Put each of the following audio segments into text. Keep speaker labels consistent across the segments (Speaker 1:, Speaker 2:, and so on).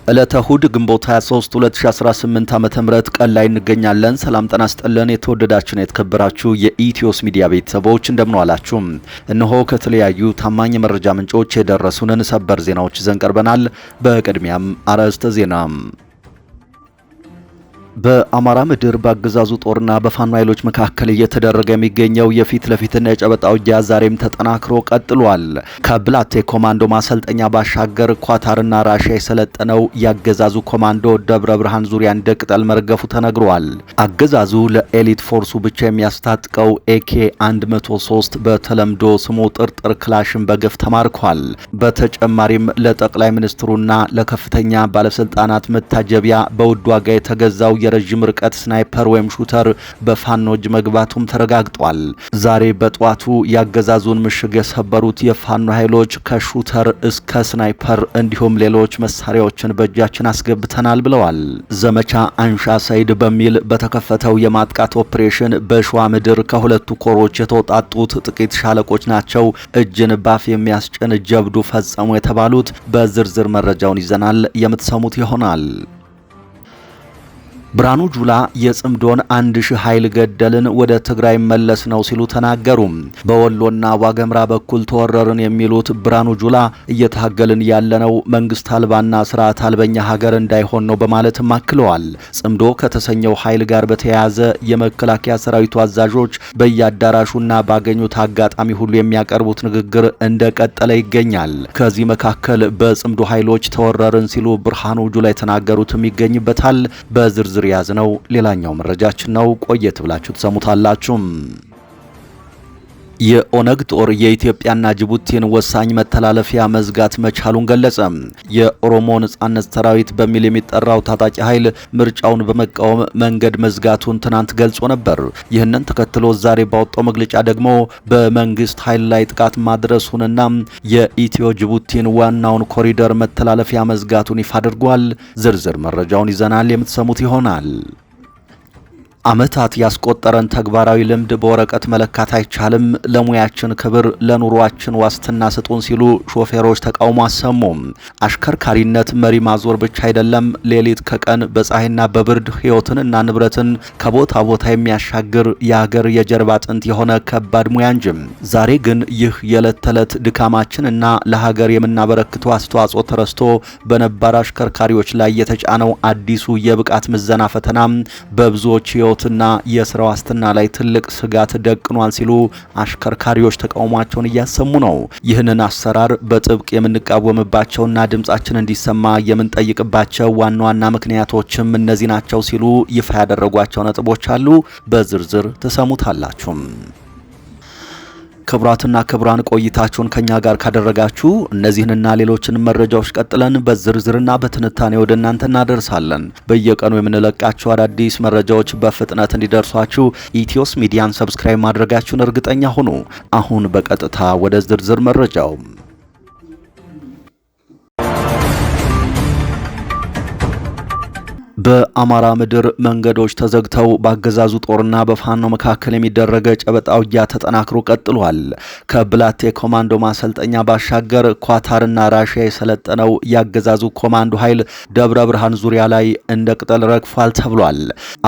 Speaker 1: ዕለተ እሁድ ግንቦት 23 2018 ዓ.ም ቀን ላይ እንገኛለን። ሰላም ጤና ይስጥልን። የተወደዳችሁና የተከበራችሁ የኢትዮስ ሚዲያ ቤተሰቦች እንደምን ዋላችሁ? እነሆ ከተለያዩ ታማኝ መረጃ ምንጮች የደረሱንን ሰበር ዜናዎች ይዘን ቀርበናል። በቅድሚያም አርዕስተ ዜና። በአማራ ምድር በአገዛዙ ጦርና በፋኖ ኃይሎች መካከል እየተደረገ የሚገኘው የፊት ለፊትና የጨበጣ ውጊያ ዛሬም ተጠናክሮ ቀጥሏል። ከብላቴ ኮማንዶ ማሰልጠኛ ባሻገር ኳታርና ራሽያ የሰለጠነው የአገዛዙ ኮማንዶ ደብረ ብርሃን ዙሪያ እንደ ቅጠል መርገፉ ተነግሯል። አገዛዙ ለኤሊት ፎርሱ ብቻ የሚያስታጥቀው ኤኬ 103 በተለምዶ ስሙ ጥርጥር ክላሽን በግፍ ተማርኳል። በተጨማሪም ለጠቅላይ ሚኒስትሩና ለከፍተኛ ባለስልጣናት መታጀቢያ በውድ ዋጋ የተገዛው የረጅም ርቀት ስናይፐር ወይም ሹተር በፋኖ እጅ መግባቱም ተረጋግጧል። ዛሬ በጧቱ ያገዛዙን ምሽግ የሰበሩት የፋኖ ኃይሎች ከሹተር እስከ ስናይፐር እንዲሁም ሌሎች መሳሪያዎችን በእጃችን አስገብተናል ብለዋል። ዘመቻ አንሻ ሰይድ በሚል በተከፈተው የማጥቃት ኦፕሬሽን በሸዋ ምድር ከሁለቱ ኮሮች የተውጣጡት ጥቂት ሻለቆች ናቸው እጅን ባፍ የሚያስጭን ጀብዱ ፈጸሙ የተባሉት። በዝርዝር መረጃውን ይዘናል፣ የምትሰሙት ይሆናል። ብርሃኑ ጁላ የጽምዶን 1000 ኃይል ገደልን ወደ ትግራይ መለስ ነው ሲሉ ተናገሩ። በወሎና ዋገምራ በኩል ተወረርን የሚሉት ብርሃኑ ጁላ እየታገልን ያለነው መንግስት አልባና ስርዓት አልበኛ ሀገር እንዳይሆን ነው በማለት አክለዋል። ጽምዶ ከተሰኘው ኃይል ጋር በተያያዘ የመከላከያ ሰራዊቱ አዛዦች በየአዳራሹና ባገኙት አጋጣሚ ሁሉ የሚያቀርቡት ንግግር እንደቀጠለ ይገኛል። ከዚህ መካከል በጽምዶ ኃይሎች ተወረርን ሲሉ ብርሃኑ ጁላ የተናገሩትም ይገኝበታል። በዝርዝር ያዝነው ሌላኛው መረጃችን ነው። ቆየት ብላችሁ ተሰሙታላችሁ። የኦነግ ጦር የኢትዮጵያና ጅቡቲን ወሳኝ መተላለፊያ መዝጋት መቻሉን ገለጸ። የኦሮሞ ነጻነት ሰራዊት በሚል የሚጠራው ታጣቂ ኃይል ምርጫውን በመቃወም መንገድ መዝጋቱን ትናንት ገልጾ ነበር። ይህንን ተከትሎ ዛሬ ባወጣው መግለጫ ደግሞ በመንግስት ኃይል ላይ ጥቃት ማድረሱንና የኢትዮ ጅቡቲን ዋናውን ኮሪደር መተላለፊያ መዝጋቱን ይፋ አድርጓል። ዝርዝር መረጃውን ይዘናል፣ የምትሰሙት ይሆናል። ዓመታት ያስቆጠረን ተግባራዊ ልምድ በወረቀት መለካት አይቻልም፣ ለሙያችን ክብር፣ ለኑሯችን ዋስትና ስጡን ሲሉ ሾፌሮች ተቃውሞ አሰሙ። አሽከርካሪነት መሪ ማዞር ብቻ አይደለም፣ ሌሊት ከቀን በፀሐይና በብርድ ህይወትንና ንብረትን ከቦታ ቦታ የሚያሻግር የሀገር የጀርባ አጥንት የሆነ ከባድ ሙያ እንጂ። ዛሬ ግን ይህ የዕለት ተዕለት ድካማችንና ለሀገር የምናበረክተው አስተዋጽኦ ተረስቶ በነባር አሽከርካሪዎች ላይ የተጫነው አዲሱ የብቃት ምዘና ፈተና በብዙዎች ና የስራ ዋስትና ላይ ትልቅ ስጋት ደቅኗል ሲሉ አሽከርካሪዎች ተቃውሟቸውን እያሰሙ ነው። ይህንን አሰራር በጥብቅ የምንቃወምባቸውና ድምጻችን እንዲሰማ የምንጠይቅባቸው ዋና ዋና ምክንያቶችም እነዚህ ናቸው ሲሉ ይፋ ያደረጓቸው ነጥቦች አሉ። በዝርዝር ተሰሙታላችሁ። ክቡራትና ክቡራን ቆይታችሁን ከኛ ጋር ካደረጋችሁ እነዚህንና ሌሎችን መረጃዎች ቀጥለን በዝርዝርና በትንታኔ ወደ እናንተ እናደርሳለን። በየቀኑ የምንለቃቸው አዳዲስ መረጃዎች በፍጥነት እንዲደርሷችሁ ኢትዮስ ሚዲያን ሰብስክራይብ ማድረጋችሁን እርግጠኛ ሁኑ። አሁን በቀጥታ ወደ ዝርዝር መረጃው። በአማራ ምድር መንገዶች ተዘግተው በአገዛዙ ጦርና በፋኖ መካከል የሚደረገ ጨበጣ ውጊያ ተጠናክሮ ቀጥሏል። ከብላቴ ኮማንዶ ማሰልጠኛ ባሻገር ኳታርና ራሽያ የሰለጠነው የአገዛዙ ኮማንዶ ኃይል ደብረ ብርሃን ዙሪያ ላይ እንደ ቅጠል ረግፏል ተብሏል።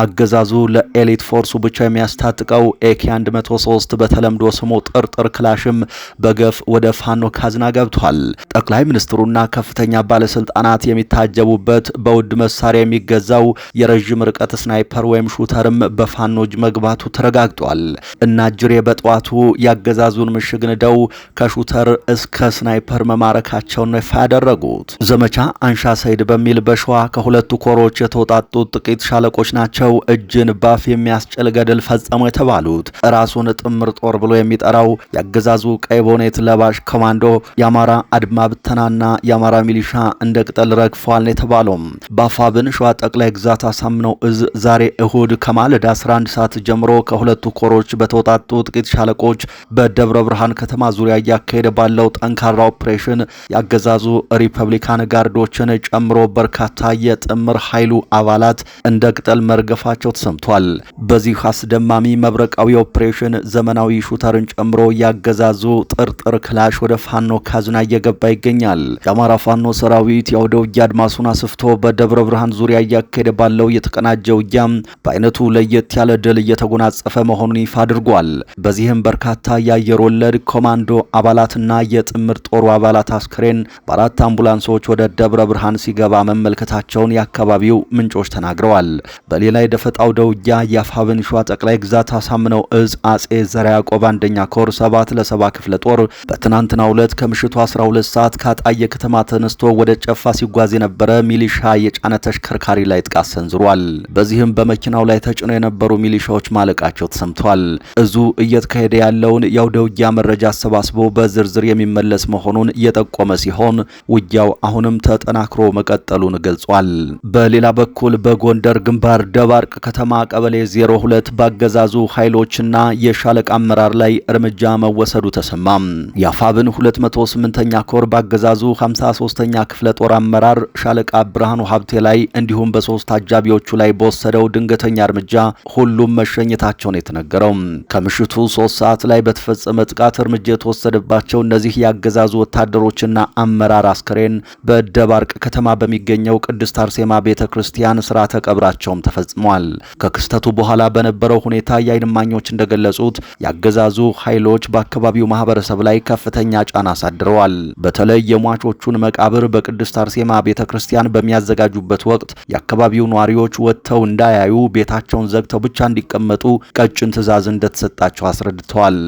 Speaker 1: አገዛዙ ለኤሊት ፎርሱ ብቻ የሚያስታጥቀው ኤኬ 103 በተለምዶ ስሙ ጥርጥር ክላሽም በገፍ ወደ ፋኖ ካዝና ገብቷል። ጠቅላይ ሚኒስትሩና ከፍተኛ ባለስልጣናት የሚታጀቡበት በውድ መሳሪያ የሚገዛው የረጅም ርቀት ስናይፐር ወይም ሹተርም በፋኖ እጅ መግባቱ ተረጋግጧል። እና ጅሬ በጠዋቱ ያገዛዙን ምሽግ ንደው ከሹተር እስከ ስናይፐር መማረካቸውን ነው ያደረጉት። ዘመቻ አንሻ ሰይድ በሚል በሸዋ ከሁለቱ ኮሮች የተውጣጡት ጥቂት ሻለቆች ናቸው እጅን ባፍ የሚያስጭል ገድል ፈጸሙ የተባሉት። ራሱን ጥምር ጦር ብሎ የሚጠራው ያገዛዙ ቀይ ቦኔት ለባሽ ኮማንዶ የአማራ አድማ ብተናና የአማራ ሚሊሻ እንደ ቅጠል ረግፏል የተባለው በአፋብን ሸዋ ጠቅላይ ግዛት አሳምነው እዝ ዛሬ እሁድ ከማለዳ 11 ሰዓት ጀምሮ ከሁለቱ ኮሮች በተውጣጡ ጥቂት ሻለቆች በደብረ ብርሃን ከተማ ዙሪያ እያካሄደ ባለው ጠንካራ ኦፕሬሽን ያገዛዙ ሪፐብሊካን ጋርዶችን ጨምሮ በርካታ የጥምር ኃይሉ አባላት እንደ ቅጠል መርገፋቸው ተሰምቷል። በዚህ አስደማሚ መብረቃዊ ኦፕሬሽን ዘመናዊ ሹተርን ጨምሮ ያገዛዙ ጥርጥር ክላሽ ወደ ፋኖ ካዝና እየገባ ይገኛል። የአማራ ፋኖ ሰራዊት የአውደ ውጊያ አድማሱን አስፍቶ በደብረ ብርሃን ዙሪያ እያካሄደ ባለው የተቀናጀ ውጊያ በአይነቱ ለየት ያለ ድል እየተጎናጸፈ መሆኑን ይፋ አድርጓል። በዚህም በርካታ የአየር ወለድ ኮማንዶ አባላትና የጥምር ጦሩ አባላት አስክሬን በአራት አምቡላንሶች ወደ ደብረ ብርሃን ሲገባ መመልከታቸውን የአካባቢው ምንጮች ተናግረዋል። በሌላ የደፈጣ አውደ ውጊያ የአፋብን ሸዋ ጠቅላይ ግዛት አሳምነው እዝ አጼ ዘርዓ ያዕቆብ አንደኛ ኮር 7 ለ70 ክፍለ ጦር በትናንትናው ዕለት ከምሽቱ 12 ሰዓት ከአጣየ ከተማ ተነስቶ ወደ ጨፋ ሲጓዝ የነበረ ሚሊሻ የጫነ ተሽከርካሪ ላይ ጥቃት ሰንዝሯል። በዚህም በመኪናው ላይ ተጭነው የነበሩ ሚሊሻዎች ማለቃቸው ተሰምቷል። እዙ እየተካሄደ ያለውን የአውደ ውጊያ መረጃ አሰባስቦ በዝርዝር የሚመለስ መሆኑን የጠቆመ ሲሆን ውጊያው አሁንም ተጠናክሮ መቀጠሉን ገልጿል። በሌላ በኩል በጎንደር ግንባር ደባርቅ ከተማ ቀበሌ 02 ባገዛዙ ኃይሎችና የሻለቃ አመራር ላይ እርምጃ መወሰዱ ተሰማም። የአፋብን 208ኛ ኮር ባገዛዙ 53ኛ ክፍለ ጦር አመራር ሻለቃ ብርሃኑ ሀብቴ ላይ እንዲሁም በሶስት አጃቢዎቹ ላይ በወሰደው ድንገተኛ እርምጃ ሁሉም መሸኘታቸውን የተነገረው ከምሽቱ 3 ሰዓት ላይ በተፈጸመ ጥቃት እርምጃ የተወሰደባቸው እነዚህ ያገዛዙ ወታደሮችና አመራር አስከሬን በደባርቅ ከተማ በሚገኘው ቅድስት አርሴማ ቤተክርስቲያን ስርዓተ ቀብራቸውም ተፈጽሟል። ከክስተቱ በኋላ በነበረው ሁኔታ የዓይን እማኞች እንደገለጹት ያገዛዙ ኃይሎች በአካባቢው ማህበረሰብ ላይ ከፍተኛ ጫና አሳድረዋል። በተለይ የሟቾቹን መቃብር በቅድስት አርሴማ ቤተክርስቲያን በሚያዘጋጁበት ወቅት የአካባቢው ነዋሪዎች ወጥተው እንዳያዩ ቤታቸውን ዘግተው ብቻ እንዲቀመጡ ቀጭን ትዕዛዝ እንደተሰጣቸው አስረድተዋል።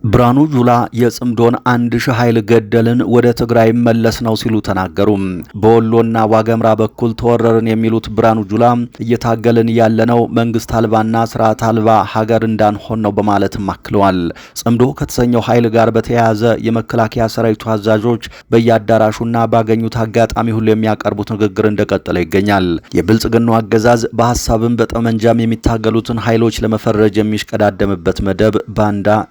Speaker 1: ብርሃኑ ጁላ የጽምዶን 1000 ኃይል ገደልን ወደ ትግራይ መለስ ነው ሲሉ ተናገሩ። በወሎና ዋገምራ በኩል ተወረርን የሚሉት ብርሃኑ ጁላ እየታገልን ያለነው መንግስት አልባና ስርዓት አልባ ሀገር እንዳንሆን ነው በማለትም አክለዋል። ጽምዶ ከተሰኘው ኃይል ጋር በተያያዘ የመከላከያ ሰራዊቱ አዛዦች በየአዳራሹና ባገኙት አጋጣሚ ሁሉ የሚያቀርቡት ንግግር እንደቀጠለ ይገኛል። የብልጽግናው አገዛዝ በሐሳብም በጠመንጃም የሚታገሉትን ኃይሎች ለመፈረጅ የሚሽቀዳደምበት መደብ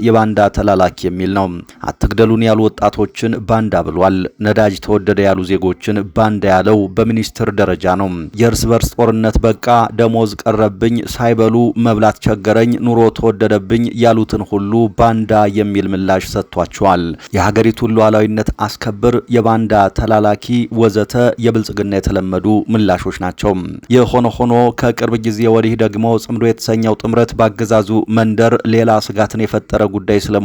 Speaker 1: የባንዳ ተላላኪ የሚል ነው። አትግደሉን ያሉ ወጣቶችን ባንዳ ብሏል። ነዳጅ ተወደደ ያሉ ዜጎችን ባንዳ ያለው በሚኒስትር ደረጃ ነው። የእርስ በርስ ጦርነት በቃ፣ ደሞዝ ቀረብኝ፣ ሳይበሉ መብላት ቸገረኝ፣ ኑሮ ተወደደብኝ ያሉትን ሁሉ ባንዳ የሚል ምላሽ ሰጥቷቸዋል። የሀገሪቱን ሉዓላዊነት አስከብር፣ የባንዳ ተላላኪ ወዘተ የብልጽግና የተለመዱ ምላሾች ናቸው። የሆነ ሆኖ ከቅርብ ጊዜ ወዲህ ደግሞ ጽምዶ የተሰኘው ጥምረት ባገዛዙ መንደር ሌላ ስጋትን የፈጠረ ጉዳይ ስለመሆኑ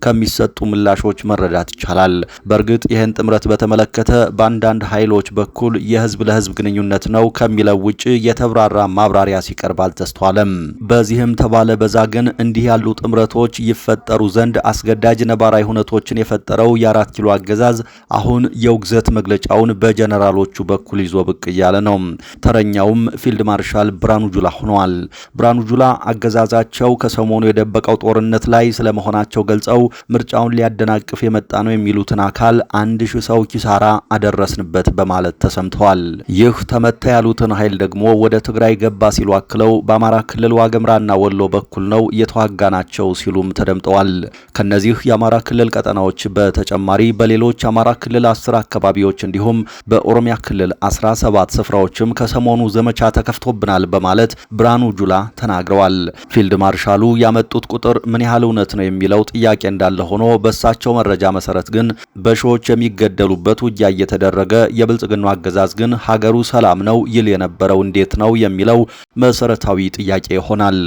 Speaker 1: ከሚሰጡ ምላሾች መረዳት ይቻላል። በእርግጥ ይህን ጥምረት በተመለከተ በአንዳንድ ኃይሎች በኩል የህዝብ ለህዝብ ግንኙነት ነው ከሚለው ውጭ የተብራራ ማብራሪያ ሲቀርብ አልተስተዋለም። በዚህም ተባለ በዛ ግን እንዲህ ያሉ ጥምረቶች ይፈጠሩ ዘንድ አስገዳጅ ነባራዊ ሁነቶችን የፈጠረው የ4 ኪሎ አገዛዝ አሁን የውግዘት መግለጫውን በጀነራሎቹ በኩል ይዞ ብቅ እያለ ነው። ተረኛውም ፊልድ ማርሻል ብርሃኑ ጁላ ሆነዋል። ብርሃኑ ጁላ አገዛዛቸው ከሰሞኑ የደበቀው ጦርነት ላይ ስለመሆናቸው ገልጸው ምርጫውን ሊያደናቅፍ የመጣ ነው የሚሉትን አካል 1000 ሰው ኪሳራ አደረስንበት በማለት ተሰምተዋል። ይህ ተመታ ያሉትን ኃይል ደግሞ ወደ ትግራይ ገባ ሲሉ አክለው በአማራ ክልል ዋገምራና ወሎ በኩል ነው የተዋጋናቸው ሲሉም ተደምጠዋል። ከነዚህ የአማራ ክልል ቀጠናዎች በተጨማሪ በሌሎች የአማራ ክልል 10 አካባቢዎች እንዲሁም በኦሮሚያ ክልል 17 ስፍራዎችም ከሰሞኑ ዘመቻ ተከፍቶብናል በማለት ብርሃኑ ጁላ ተናግረዋል። ፊልድ ማርሻሉ ያመጡት ቁጥር ምን ያህል እውነት ነው የሚለው ጥያቄ እንዳለ ሆኖ በሳቸው መረጃ መሰረት ግን በሺዎች የሚገደሉበት ውጊያ እየተደረገ የብልጽግናው አገዛዝ ግን ሀገሩ ሰላም ነው ይል የነበረው እንዴት ነው የሚለው መሰረታዊ ጥያቄ ይሆናል።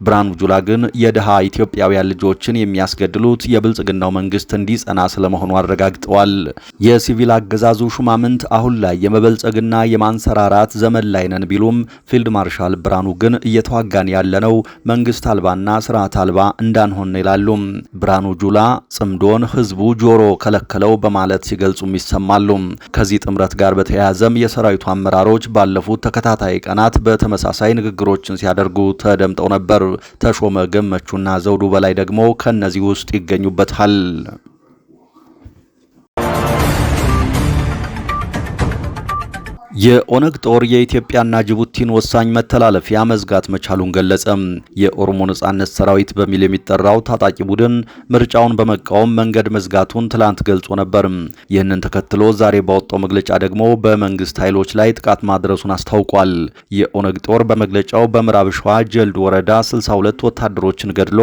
Speaker 1: ብርሃኑ ጁላ ግን የድሃ ኢትዮጵያውያን ልጆችን የሚያስገድሉት የብልጽግናው መንግስት እንዲጸና ስለመሆኑ አረጋግጠዋል። የሲቪል አገዛዙ ሹማምንት አሁን ላይ የመበልጸግና የማንሰራራት ዘመን ላይ ነን ቢሉም ፊልድ ማርሻል ብርሃኑ ግን እየተዋጋን ያለነው መንግስት አልባና ስርዓት አልባ እንዳንሆን ይላሉ። ብርሃኑ ጁላ ጽምዶን ህዝቡ ጆሮ ከለከለው በማለት ሲገልጹም ይሰማሉ። ከዚህ ጥምረት ጋር በተያያዘም የሰራዊቱ አመራሮች ባለፉት ተከታታይ ቀናት በተመሳሳይ ንግግሮችን ሲያደርጉ ተደምጠው ነበር። ተሾመ ገመቹና ዘውዱ በላይ ደግሞ ከነዚህ ውስጥ ይገኙበታል። የኦነግ ጦር የኢትዮጵያና ጅቡቲን ወሳኝ መተላለፊያ መዝጋት መቻሉን ገለጸ። የኦሮሞ ነጻነት ሰራዊት በሚል የሚጠራው ታጣቂ ቡድን ምርጫውን በመቃወም መንገድ መዝጋቱን ትላንት ገልጾ ነበር። ይህንን ተከትሎ ዛሬ ባወጣው መግለጫ ደግሞ በመንግስት ኃይሎች ላይ ጥቃት ማድረሱን አስታውቋል። የኦነግ ጦር በመግለጫው በምዕራብ ሸዋ ጀልዱ ወረዳ 62 ወታደሮችን ገድሎ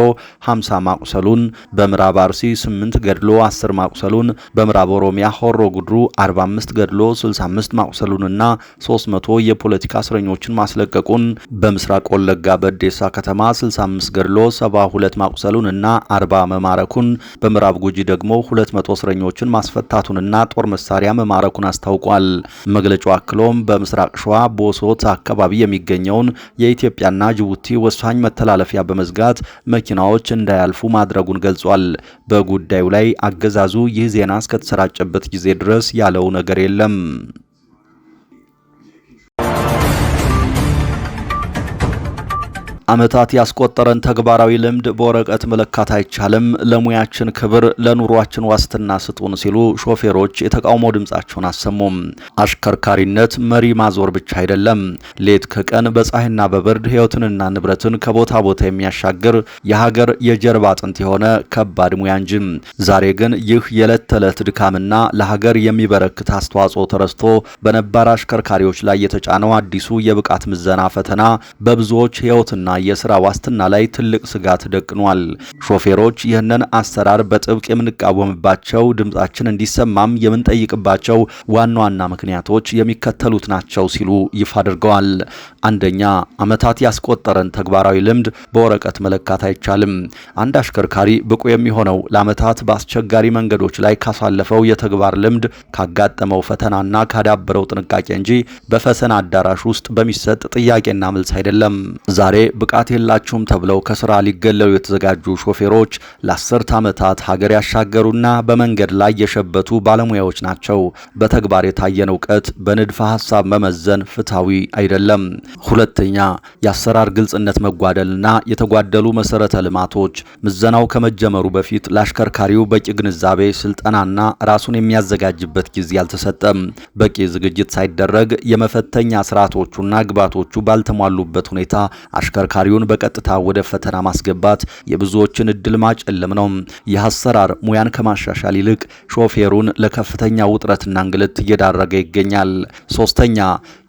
Speaker 1: 50 ማቁሰሉን፣ በምዕራብ አርሲ 8 ገድሎ 10 ማቁሰሉን፣ በምዕራብ ኦሮሚያ ሆሮ ጉድሩ 45 ገድሎ 65 ማቁሰሉንና 300 የፖለቲካ እስረኞችን ማስለቀቁን፣ በምስራቅ ወለጋ በዴሳ ከተማ 65 ገድሎ 72 ማቁሰሉን እና 40 መማረኩን፣ በምዕራብ ጉጂ ደግሞ 200 እስረኞችን ማስፈታቱንና ጦር መሳሪያ መማረኩን አስታውቋል። መግለጫው አክሎም በምስራቅ ሸዋ ቦሶት አካባቢ የሚገኘውን የኢትዮጵያና ጅቡቲ ወሳኝ መተላለፊያ በመዝጋት መኪናዎች እንዳያልፉ ማድረጉን ገልጿል። በጉዳዩ ላይ አገዛዙ ይህ ዜና እስከተሰራጨበት ጊዜ ድረስ ያለው ነገር የለም። ዓመታት ያስቆጠረን ተግባራዊ ልምድ በወረቀት መለካት አይቻልም፣ ለሙያችን ክብር፣ ለኑሯችን ዋስትና ስጡን ሲሉ ሾፌሮች የተቃውሞ ድምጻቸውን አሰሙም። አሽከርካሪነት መሪ ማዞር ብቻ አይደለም፣ ሌት ከቀን በፀሐይና በብርድ ሕይወትንና ንብረትን ከቦታ ቦታ የሚያሻግር የሀገር የጀርባ አጥንት የሆነ ከባድ ሙያ እንጂ። ዛሬ ግን ይህ የዕለት ተዕለት ድካምና ለሀገር የሚበረክት አስተዋጽኦ ተረስቶ በነባር አሽከርካሪዎች ላይ የተጫነው አዲሱ የብቃት ምዘና ፈተና በብዙዎች ሕይወትና የሥራ ዋስትና ላይ ትልቅ ስጋት ደቅኗል። ሾፌሮች ይህንን አሰራር በጥብቅ የምንቃወምባቸው፣ ድምጻችን እንዲሰማም የምንጠይቅባቸው ዋና ዋና ምክንያቶች የሚከተሉት ናቸው ሲሉ ይፋ አድርገዋል። አንደኛ፣ ዓመታት ያስቆጠረን ተግባራዊ ልምድ በወረቀት መለካት አይቻልም። አንድ አሽከርካሪ ብቁ የሚሆነው ለዓመታት በአስቸጋሪ መንገዶች ላይ ካሳለፈው የተግባር ልምድ፣ ካጋጠመው ፈተናና ካዳበረው ጥንቃቄ እንጂ በፈተና አዳራሽ ውስጥ በሚሰጥ ጥያቄና መልስ አይደለም። ዛሬ ብቃት የላችሁም ተብለው ከስራ ሊገለሉ የተዘጋጁ ሾፌሮች ለ10 ዓመታት ሀገር ያሻገሩና በመንገድ ላይ የሸበቱ ባለሙያዎች ናቸው። በተግባር የታየን እውቀት በንድፈ ሐሳብ መመዘን ፍትሃዊ አይደለም። ሁለተኛ፣ የአሰራር ግልጽነት መጓደልና የተጓደሉ መሰረተ ልማቶች። ምዘናው ከመጀመሩ በፊት ለአሽከርካሪው በቂ ግንዛቤ፣ ስልጠናና ራሱን የሚያዘጋጅበት ጊዜ አልተሰጠም። በቂ ዝግጅት ሳይደረግ የመፈተኛ ስርዓቶቹና ግብዓቶቹ ባልተሟሉበት ሁኔታ አሽከርካሪውን በቀጥታ ወደ ፈተና ማስገባት የብዙዎችን እድል ማጨለም ነው። ይህ አሰራር ሙያን ከማሻሻል ይልቅ ሾፌሩን ለከፍተኛ ውጥረትና እንግልት እየዳረገ ይገኛል። ሶስተኛ፣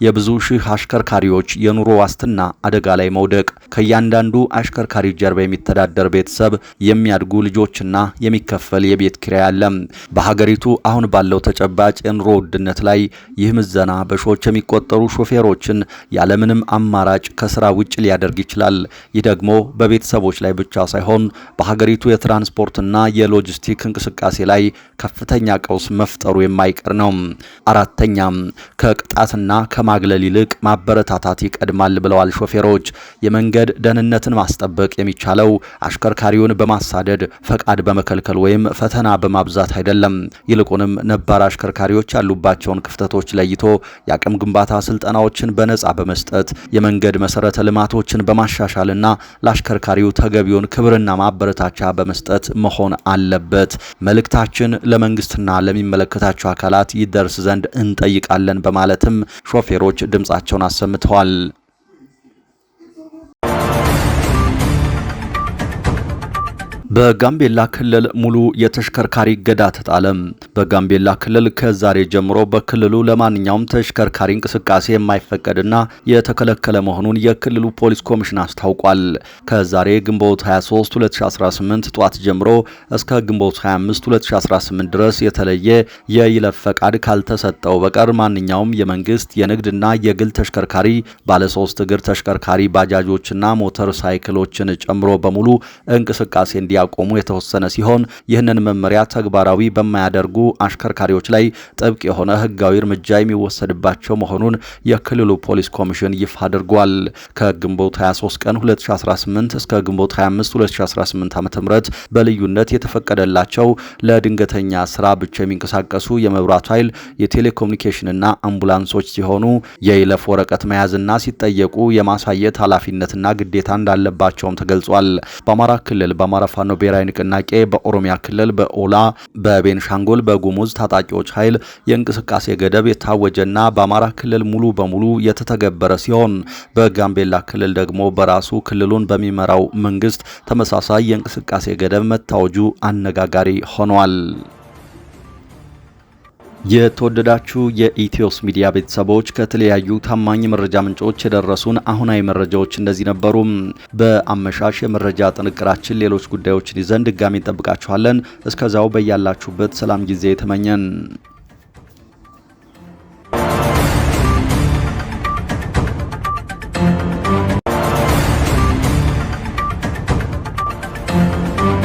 Speaker 1: የብዙ ሺህ አሽከርካሪዎች የኑሮ ዋስትና አደጋ ላይ መውደቅ። ከእያንዳንዱ አሽከርካሪ ጀርባ የሚተዳደር ቤተሰብ፣ የሚያድጉ ልጆችና የሚከፈል የቤት ኪራይ አለ። በሀገሪቱ አሁን ባለው ተጨባጭ የኑሮ ውድነት ላይ ይህ ምዘና በሺዎች የሚቆጠሩ ሾፌሮችን ያለምንም አማራጭ ከስራ ውጭ ሊያደርግ ይችላል። ይህ ደግሞ በቤተሰቦች ላይ ብቻ ሳይሆን በሀገሪቱ የትራንስፖርትና የሎጂስቲክ እንቅስቃሴ ላይ ከፍተኛ ቀውስ መፍጠሩ የማይቀር ነው። አራተኛ፣ ከቅጣትና ከማግለል ይልቅ ማበረታታት ይቀድማል ብለዋል ሾፌሮች። የመንገድ ደህንነትን ማስጠበቅ የሚቻለው አሽከርካሪውን በማሳደድ ፈቃድ በመከልከል ወይም ፈተና በማብዛት አይደለም። ይልቁንም ነባር አሽከርካሪዎች ያሉባቸውን ክፍተቶች ለይቶ የአቅም ግንባታ ስልጠናዎችን በነጻ በመስጠት የመንገድ መሰረተ ልማቶችን በማሻሻልና ለአሽከርካሪው ተገቢውን ክብርና ማበረታቻ በመስጠት መሆን አለበት። መልእክታችን ለመንግስትና ለሚመለከታቸው አካላት ይደርስ ዘንድ እንጠይቃለን በማለትም ሾፌሮች ድምጻቸውን አሰምተዋል። በጋምቤላ ክልል ሙሉ የተሽከርካሪ እገዳ ተጣለ። በጋምቤላ ክልል ከዛሬ ጀምሮ በክልሉ ለማንኛውም ተሽከርካሪ እንቅስቃሴ የማይፈቀድና የተከለከለ መሆኑን የክልሉ ፖሊስ ኮሚሽን አስታውቋል። ከዛሬ ግንቦት 23 2018 ጧት ጀምሮ እስከ ግንቦት 25 2018 ድረስ የተለየ የይለፍ ፈቃድ ካልተሰጠው በቀር ማንኛውም የመንግስት የንግድና የግል ተሽከርካሪ፣ ባለሶስት እግር ተሽከርካሪ ባጃጆችና ሞተር ሳይክሎችን ጨምሮ በሙሉ እንቅስቃሴ እንዲያቆሙ የተወሰነ ሲሆን ይህንን መመሪያ ተግባራዊ በማያደርጉ አሽከርካሪዎች ላይ ጥብቅ የሆነ ሕጋዊ እርምጃ የሚወሰድባቸው መሆኑን የክልሉ ፖሊስ ኮሚሽን ይፋ አድርጓል። ከግንቦት 23 ቀን 2018 እስከ ግንቦት 25 2018 ዓ.ም በልዩነት የተፈቀደላቸው ለድንገተኛ ስራ ብቻ የሚንቀሳቀሱ የመብራት ኃይል፣ የቴሌኮሙኒኬሽንና አምቡላንሶች ሲሆኑ የይለፍ ወረቀት መያዝና ሲጠየቁ የማሳየት ኃላፊነትና ግዴታ እንዳለባቸውም ተገልጿል። በአማራ ክልል በአማራ ፋኖ ፋኖ ብሔራዊ ንቅናቄ በኦሮሚያ ክልል በኦላ በቤንሻንጉል በጉሙዝ ታጣቂዎች ኃይል የእንቅስቃሴ ገደብ የታወጀና በአማራ ክልል ሙሉ በሙሉ የተተገበረ ሲሆን በጋምቤላ ክልል ደግሞ በራሱ ክልሉን በሚመራው መንግስት ተመሳሳይ የእንቅስቃሴ ገደብ መታወጁ አነጋጋሪ ሆኗል። የተወደዳችሁ የኢትዮስ ሚዲያ ቤተሰቦች ከተለያዩ ታማኝ መረጃ ምንጮች የደረሱን አሁናዊ መረጃዎች እንደዚህ ነበሩ። በአመሻሽ የመረጃ ጥንቅራችን ሌሎች ጉዳዮችን ይዘን ድጋሚ እንጠብቃችኋለን። እስከዛው በያላችሁበት ሰላም ጊዜ ተመኘን።